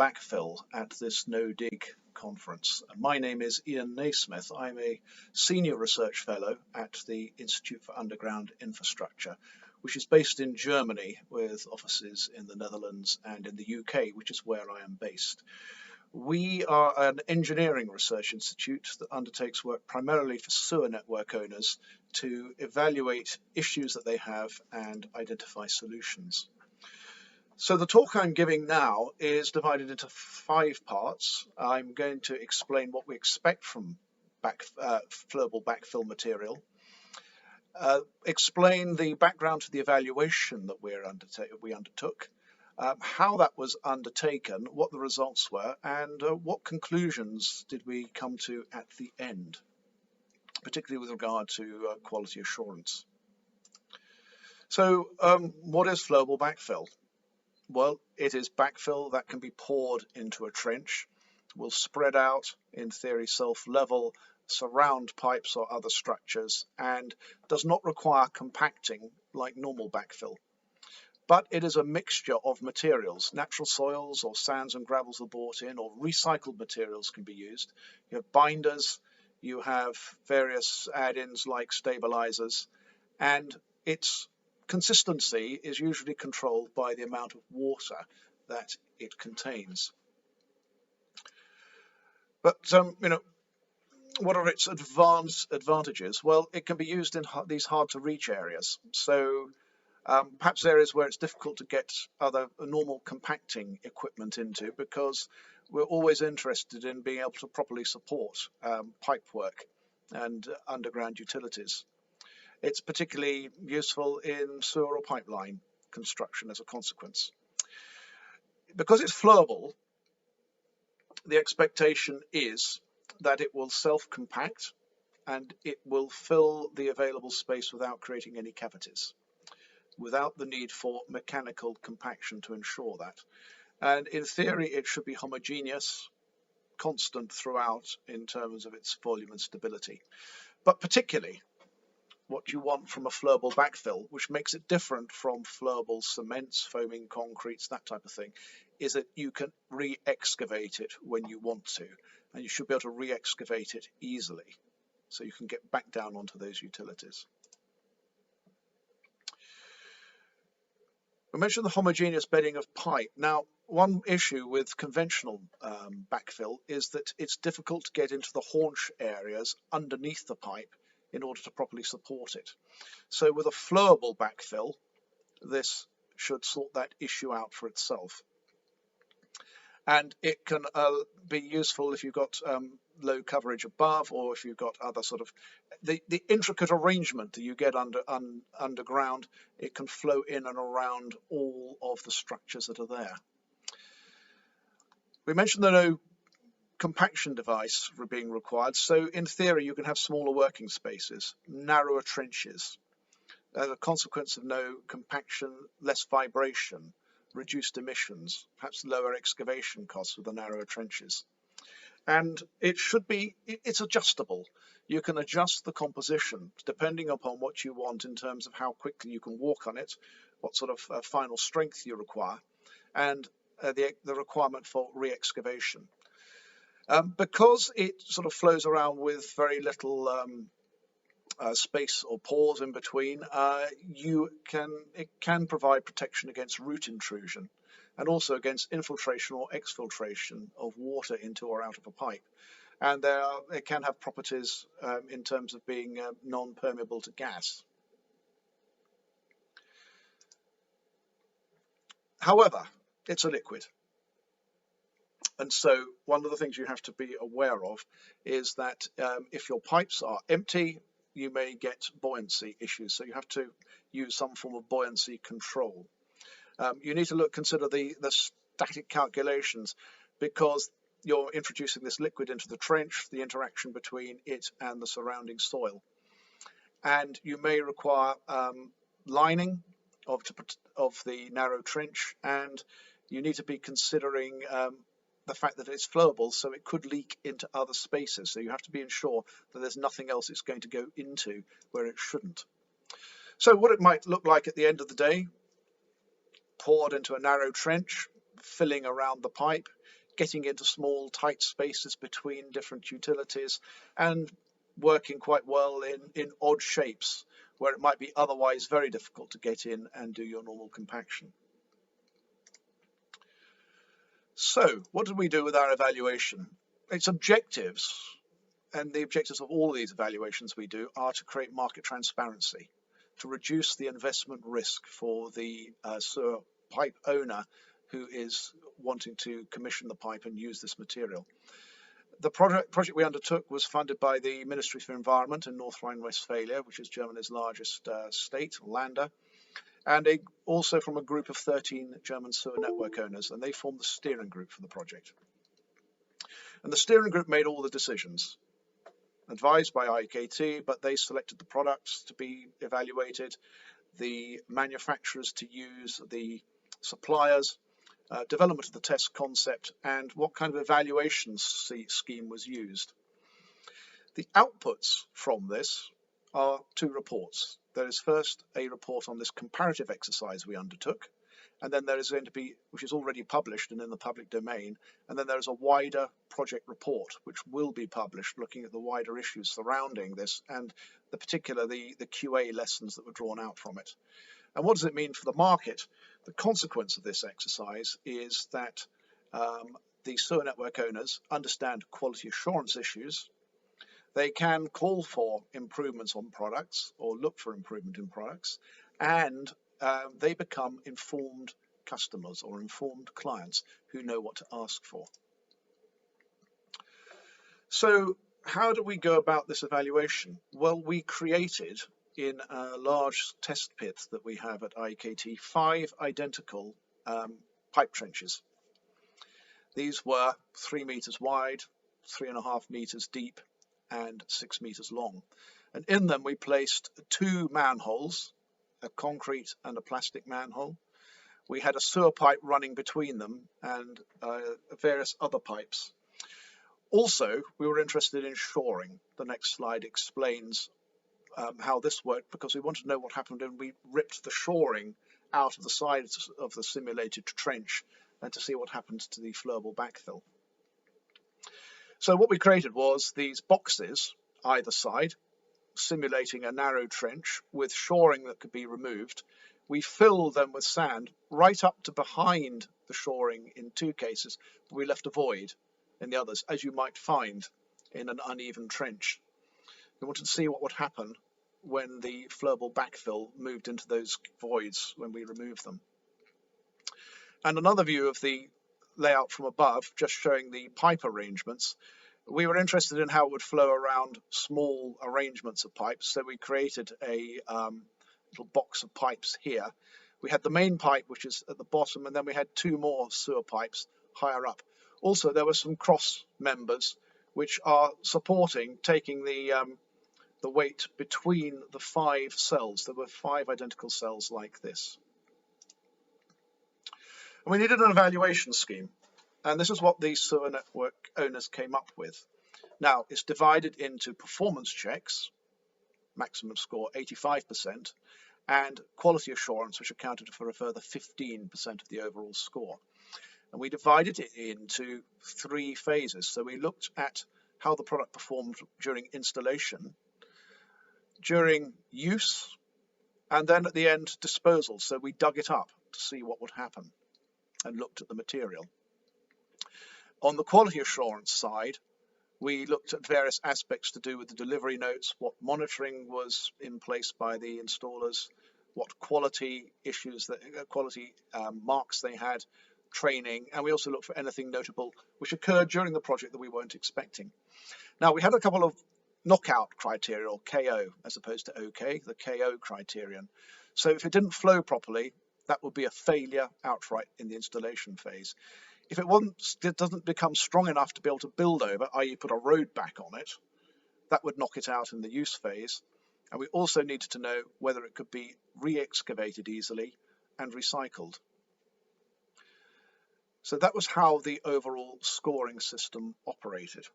backfill at this no-dig conference. My name is Ian Naismith. I'm a senior research fellow at the Institute for Underground Infrastructure, which is based in Germany with offices in the Netherlands and in the UK, which is where I am based. We are an engineering research institute that undertakes work primarily for sewer network owners to evaluate issues that they have and identify solutions. So the talk I'm giving now is divided into 5 parts. I'm going to explain what we expect from flowable backfill material, explain the background to the evaluation that we undertook, how that was undertaken, what the results were, and what conclusions did we come to at the end, particularly with regard to quality assurance. So what is flowable backfill? Well, it is backfill that can be poured into a trench, will spread out, in theory self-level, surround pipes or other structures, and does not require compacting like normal backfill. But it is a mixture of materials. Natural soils or sands and gravels are brought in, or recycled materials can be used. You have binders, you have various add-ins like stabilizers, and its consistency is usually controlled by the amount of water that it contains. But what are its advantages? Well, it can be used in these hard-to-reach areas. So perhaps areas where it's difficult to get other normal compacting equipment into, because we're always interested in being able to properly support pipe work and underground utilities. It's particularly useful in sewer or pipeline construction as a consequence. Because it's flowable, the expectation is that it will self-compact and it will fill the available space without creating any cavities, without the need for mechanical compaction to ensure that. And in theory, it should be homogeneous, constant throughout in terms of its volume and stability. But particularly, what you want from a flowable backfill, which makes it different from flowable cements, foaming concretes, that type of thing, is that you can re-excavate it when you want to, and you should be able to re-excavate it easily, so you can get back down onto those utilities. We mentioned the homogeneous bedding of pipe. Now, one issue with conventional backfill is that it's difficult to get into the haunch areas underneath the pipe in order to properly support it. So with a flowable backfill, this should sort that issue out for itself. And it can be useful if you've got low coverage above, or if you've got other sort of the intricate arrangement that you get underground. It can flow in and around all of the structures that are there. We mentioned the no compaction device being required, so in theory you can have smaller working spaces, narrower trenches. As a consequence of no compaction, less vibration, reduced emissions, perhaps lower excavation costs with the narrower trenches. And it's adjustable. You can adjust the composition depending upon what you want in terms of how quickly you can walk on it, what sort of final strength you require, and the requirement for re-excavation. Because it sort of flows around with very little space or pores in between, it can provide protection against root intrusion and also against infiltration or exfiltration of water into or out of a pipe. And it can have properties in terms of being non-permeable to gas. However, it's a liquid. And so one of the things you have to be aware of is that if your pipes are empty, you may get buoyancy issues. So you have to use some form of buoyancy control. You need to consider the static calculations, because you're introducing this liquid into the trench, the interaction between it and the surrounding soil. And you may require lining of the narrow trench, and you need to be considering the fact that it's flowable, so it could leak into other spaces. So you have to be sure that there's nothing else it's going to go into where it shouldn't. So what it might look like at the end of the day: poured into a narrow trench, filling around the pipe. getting into small, tight spaces between different utilities, and working quite well in odd shapes where it might be otherwise very difficult to get in and do your normal compaction. So, what did we do with our evaluation? Its objectives, and the objectives of all of these evaluations we do, are to create market transparency, to reduce the investment risk for the sewer pipe owner who is wanting to commission the pipe and use this material. The project we undertook was funded by the Ministry for Environment in North Rhine-Westphalia, which is Germany's largest state, Länder, and also from a group of 13 German sewer network owners, and they formed the steering group for the project. And the steering group made all the decisions, advised by IKT, but they selected the products to be evaluated, the manufacturers to use, the suppliers, development of the test concept, and what kind of evaluation scheme was used. The outputs from this are 2 reports. There is first a report on this comparative exercise we undertook, and then there is going to be, which is already published and in the public domain, and then there is a wider project report which will be published looking at the wider issues surrounding this and the QA lessons that were drawn out from it. And what does it mean for the market? The consequence of this exercise is that the sewer network owners understand quality assurance issues. They can call for improvements on products or look for improvement in products, and they become informed customers or informed clients who know what to ask for. So how do we go about this evaluation? Well, we created in a large test pit that we have at IKT 5 identical pipe trenches. These were 3 meters wide, 3.5 meters deep, and 6 meters long. And in them we placed 2 manholes, a concrete and a plastic manhole. We had a sewer pipe running between them and various other pipes. Also, we were interested in shoring. The next slide explains how this worked, because we wanted to know what happened when we ripped the shoring out of the sides of the simulated trench and to see what happened to the flowable backfill. So what we created was these boxes either side, simulating a narrow trench with shoring that could be removed. We filled them with sand right up to behind the shoring in 2 cases, but we left a void in the others, as you might find in an uneven trench. We wanted to see what would happen when the flowable backfill moved into those voids when we removed them. And another view of the layout from above, just showing the pipe arrangements. We were interested in how it would flow around small arrangements of pipes, so we created a little box of pipes here. We had the main pipe, which is at the bottom, and then we had 2 more sewer pipes higher up. Also, there were some cross members which are supporting taking the weight between the 5 cells. There were 5 identical cells like this. And we needed an evaluation scheme, and this is what the sewer network owners came up with. Now, it's divided into performance checks, maximum score 85%, and quality assurance, which accounted for a further 15% of the overall score. And we divided it into 3 phases. So we looked at how the product performed during installation, during use, and then at the end, disposal. So we dug it up to see what would happen and looked at the material. On the quality assurance side, we looked at various aspects to do with the delivery notes, what monitoring was in place by the installers, what quality issues, quality marks they had, training, and we also looked for anything notable which occurred during the project that we weren't expecting. Now, we had a couple of knockout criteria, or KO, as opposed to OK, the KO criterion. So if it didn't flow properly, that would be a failure outright in the installation phase. If it doesn't become strong enough to be able to build over, i.e. put a road back on it, that would knock it out in the use phase. And we also needed to know whether it could be re-excavated easily and recycled. So that was how the overall scoring system operated.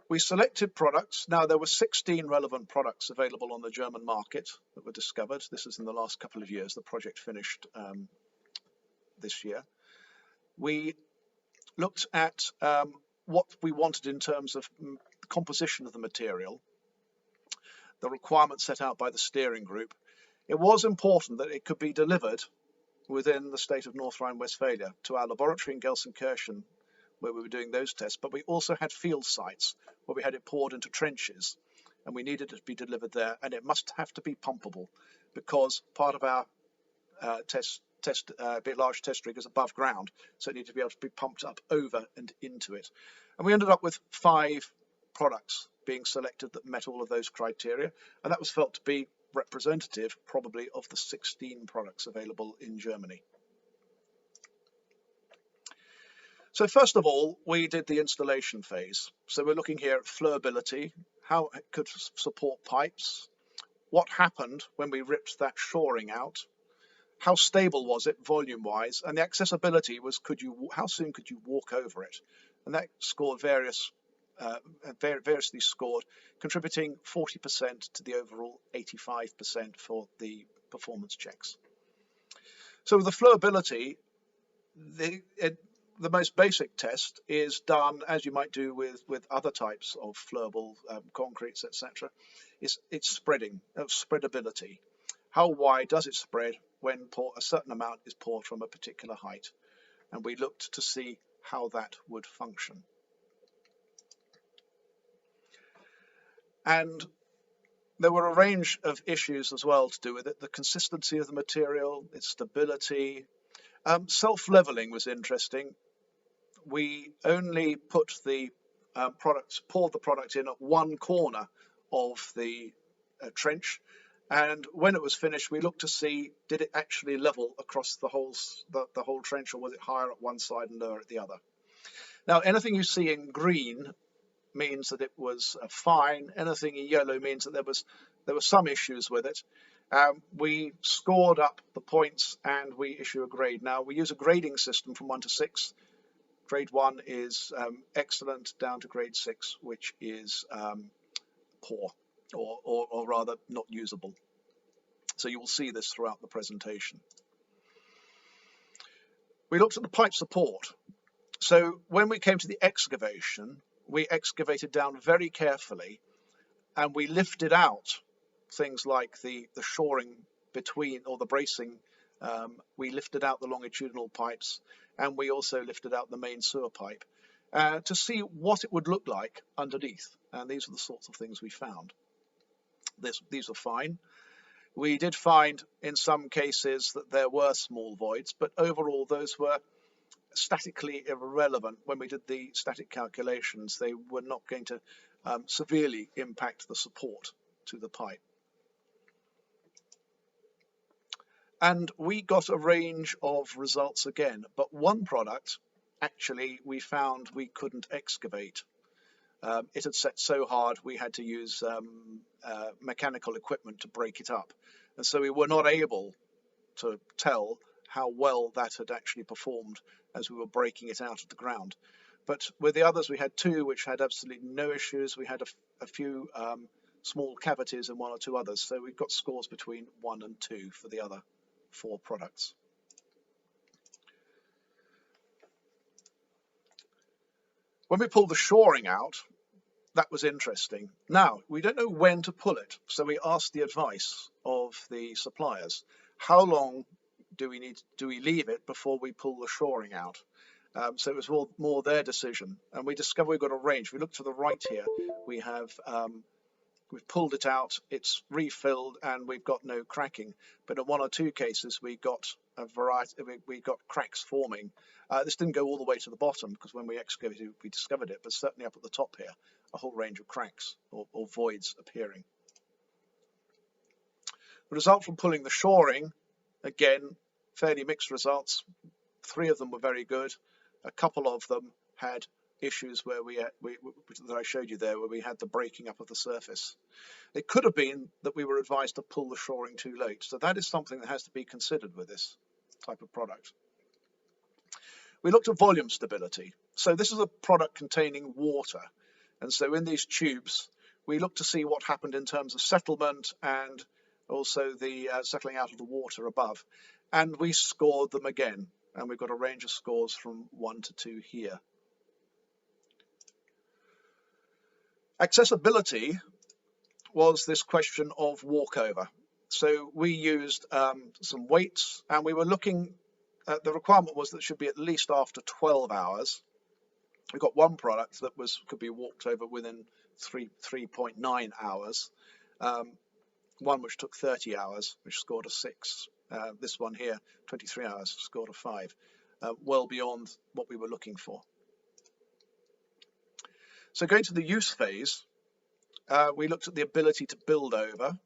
We selected products. Now, there were 16 relevant products available on the German market that were discovered. This is in the last couple of years. The project finished this year. We looked at what we wanted in terms of composition of the material, the requirements set out by the steering group. It was important that it could be delivered within the state of North Rhine-Westphalia to our laboratory in Gelsenkirchen, where we were doing those tests, but we also had field sites where we had it poured into trenches, and we needed it to be delivered there, and it must have to be pumpable, because part of our large test rig is above ground, so it needed to be able to be pumped up over and into it. And we ended up with 5 products being selected that met all of those criteria, and that was felt to be representative probably of the 16 products available in Germany. So first of all, we did the installation phase. So we're looking here at flowability, how it could support pipes, what happened when we ripped that shoring out, how stable was it volume-wise, and the accessibility was how soon could you walk over it? And that scored variously scored, contributing 40% to the overall 85% for the performance checks. So with the flowability, the most basic test is done as you might do with other types of flowable concretes, etc. It's spreadability. How wide does it spread when a certain amount is poured from a particular height? And we looked to see how that would function. And there were a range of issues as well to do with it. The consistency of the material, its stability. Self-leveling was interesting. We only put the poured the product in at one corner of the trench, and when it was finished, we looked to see did it actually level across the whole trench, or was it higher at one side and lower at the other. Now, anything you see in green means that it was fine. Anything in yellow means that there were some issues with it. We scored up the points and we issue a grade. Now, we use a grading system from 1 to 6. Grade 1 is excellent, down to grade 6, which is poor, or rather not usable. So you will see this throughout the presentation. We looked at the pipe support. So when we came to the excavation, we excavated down very carefully, and we lifted out things like the shoring between, or the bracing. We lifted out the longitudinal pipes, and we also lifted out the main sewer pipe to see what it would look like underneath. And these are the sorts of things we found. These are fine. We did find in some cases that there were small voids, but overall those were statically irrelevant. When we did the static calculations, they were not going to severely impact the support to the pipe. And we got a range of results again, but one product actually we found we couldn't excavate. It had set so hard we had to use mechanical equipment to break it up, and so we were not able to tell how well that had actually performed as we were breaking it out of the ground. But with the others, we had 2 which had absolutely no issues. We had a few small cavities and 1 or 2 others, so we've got scores between 1 and 2 for the other 4 products. When we pulled the shoring out, that was interesting. Now, we don't know when to pull it, so we asked the advice of the suppliers. How long do we leave it before we pull the shoring out? So it was more their decision, and we discovered we've got a range. We look to the right here. We have we've pulled it out, it's refilled, and we've got no cracking. But in 1 or 2 cases, we got a variety. We got cracks forming. This didn't go all the way to the bottom, because when we excavated, we discovered it. But certainly up at the top here, a whole range of cracks or voids appearing. The result from pulling the shoring, again, fairly mixed results. 3 of them were very good. A couple of them had issues where that I showed you there, where we had the breaking up of the surface. It could have been that we were advised to pull the shoring too late. So that is something that has to be considered with this type of product. We looked at volume stability. So this is a product containing water. And so in these tubes, we looked to see what happened in terms of settlement and also the settling out of the water above. And we scored them again. and we've got a range of scores from 1 to 2 here. Accessibility was this question of walkover. So we used some weights, and we were looking at, the requirement was that it should be at least after 12 hours. We got one product that could be walked over within 3.9 hours. One which took 30 hours, which scored a 6. This one here, 23 hours, scored a 5. Well beyond what we were looking for. So going to the use phase, we looked at the ability to build over.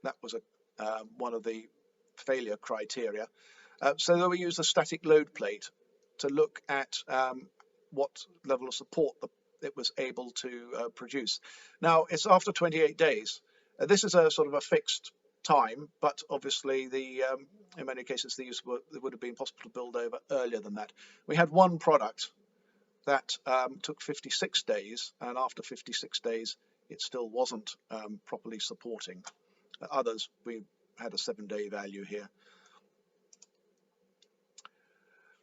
That was one of the failure criteria. So then we used a static load plate to look at what level of support it was able to produce. Now, it's after 28 days. This is a sort of a fixed time, but obviously in many cases it would have been possible to build over earlier than that. We had one product that took 56 days, and after 56 days it still wasn't properly supporting. Others, we had a 7-day value here.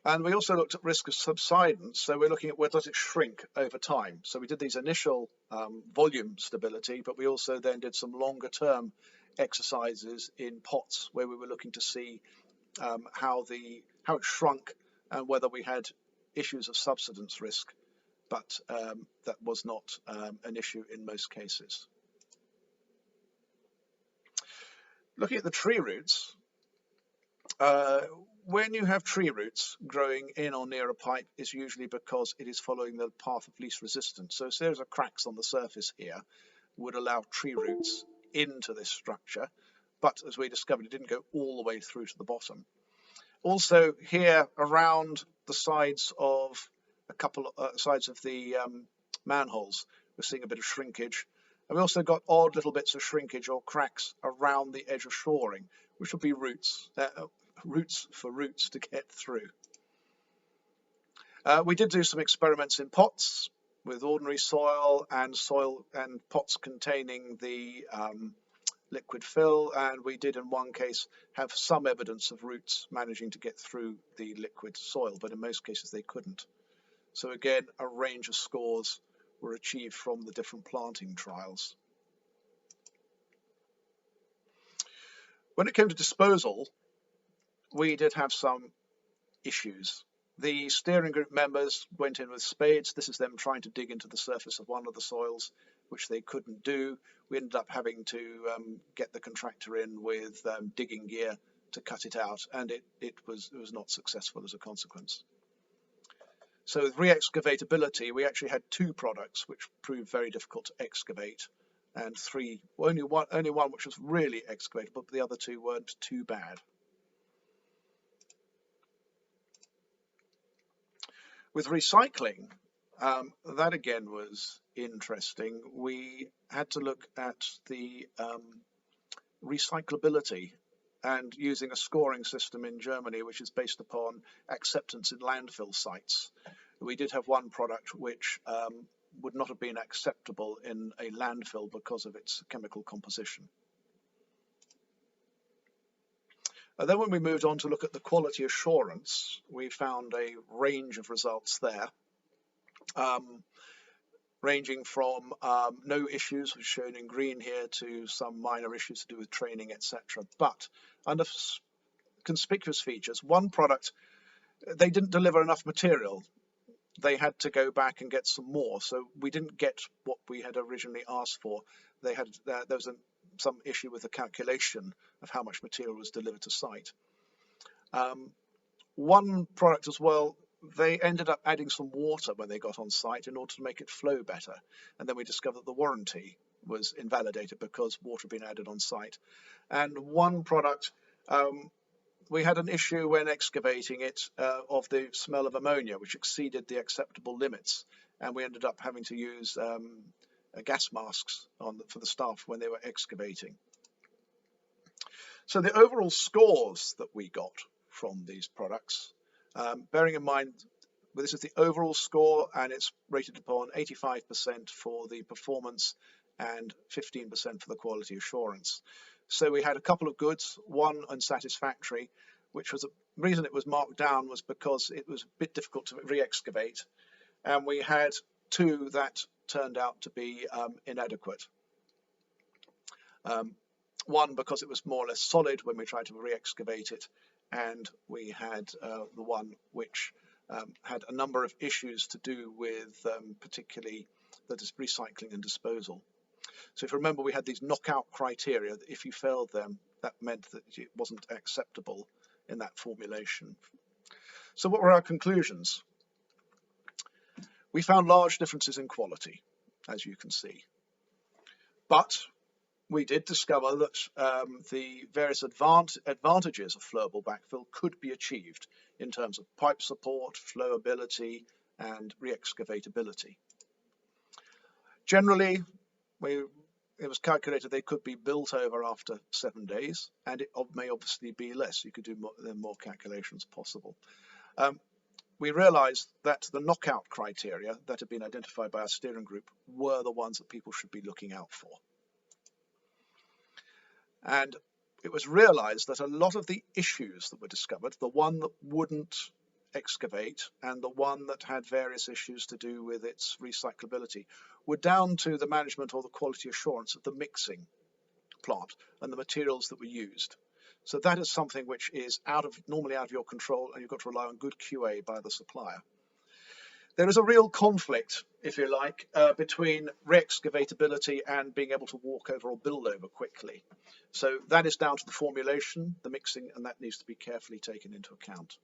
And we also looked at risk of subsidence, so we're looking at where does it shrink over time. So we did these initial volume stability, but we also then did some longer term exercises in pots where we were looking to see how it shrunk and whether we had issues of subsidence risk, but that was not an issue in most cases. Looking at the tree roots, when you have tree roots growing in or near a pipe is usually because it is following the path of least resistance. So a series of cracks on the surface here would allow tree roots into this structure, but as we discovered, it didn't go all the way through to the bottom. Also here around the sides of a couple of sides of the manholes, we're seeing a bit of shrinkage. And we also got odd little bits of shrinkage or cracks around the edge of shoring, which would be roots for roots to get through. We did do some experiments in pots with ordinary soil and pots containing the liquid fill, and we did in one case have some evidence of roots managing to get through the liquid soil, but in most cases they couldn't. So again, a range of scores were achieved from the different planting trials. When it came to disposal, we did have some issues. The steering group members went in with spades. This is them trying to dig into the surface of one of the soils, which they couldn't do. We ended up having to get the contractor in with digging gear to cut it out, and it was not successful as a consequence. So with re-excavatability, we actually had 2 products which proved very difficult to excavate, and only one which was really excavatable, but the other 2 weren't too bad. With recycling, that again was interesting. We had to look at the recyclability and using a scoring system in Germany, which is based upon acceptance in landfill sites. We did have one product which would not have been acceptable in a landfill because of its chemical composition. And then when we moved on to look at the quality assurance, we found a range of results there, ranging from no issues, which shown in green here, to some minor issues to do with training, etc. But under conspicuous features, one product, they didn't deliver enough material. They had to go back and get some more, so we didn't get what we had originally asked for. There was some issue with the calculation of how much material was delivered to site. One product as well, they ended up adding some water when they got on site in order to make it flow better, and then we discovered that the warranty was invalidated because water had been added on site. And one product, we had an issue when excavating it of the smell of ammonia, which exceeded the acceptable limits, and we ended up having to use gas masks for the staff when they were excavating. So the overall scores that we got from these products, bearing in mind, this is the overall score, and it's rated upon 85% for the performance and 15% for the quality assurance. So we had a couple of goods, one unsatisfactory, which was the reason it was marked down was because it was a bit difficult to re-excavate, and we had 2 that turned out to be inadequate. One because it was more or less solid when we tried to re-excavate it, and we had the one which had a number of issues to do with particularly the recycling and disposal. So if you remember, we had these knockout criteria that if you failed them, that meant that it wasn't acceptable in that formulation. So what were our conclusions? We found large differences in quality, as you can see. But we did discover that the various advantages of flowable backfill could be achieved in terms of pipe support, flowability, and re-excavatability. Generally, it was calculated they could be built over after 7 days, and it may obviously be less. You could do more calculations possible. We realized that the knockout criteria that had been identified by our steering group were the ones that people should be looking out for. And it was realized that a lot of the issues that were discovered, the one that wouldn't excavate and the one that had various issues to do with its recyclability, were down to the management or the quality assurance of the mixing plant and the materials that were used. So that is something which is normally out of your control, and you've got to rely on good QA by the supplier. There is a real conflict, if you like, between re-excavatability and being able to walk over or build over quickly. So that is down to the formulation, the mixing, and that needs to be carefully taken into account.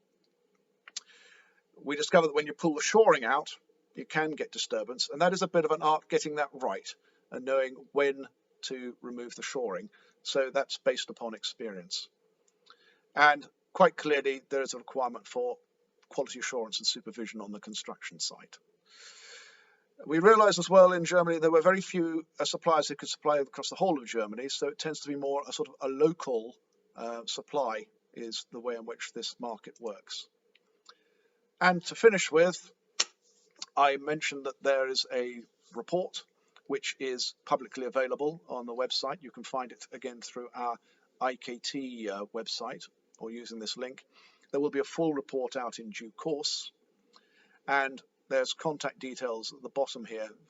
We discovered that when you pull the shoring out, you can get disturbance, and that is a bit of an art getting that right and knowing when to remove the shoring. So that's based upon experience. And quite clearly, there is a requirement for quality assurance and supervision on the construction site. We realized as well in Germany there were very few suppliers who could supply across the whole of Germany, so it tends to be more a sort of a local supply is the way in which this market works. And to finish with, I mentioned that there is a report which is publicly available on the website. You can find it again through our IKT website or using this link. There will be a full report out in due course, and there's contact details at the bottom here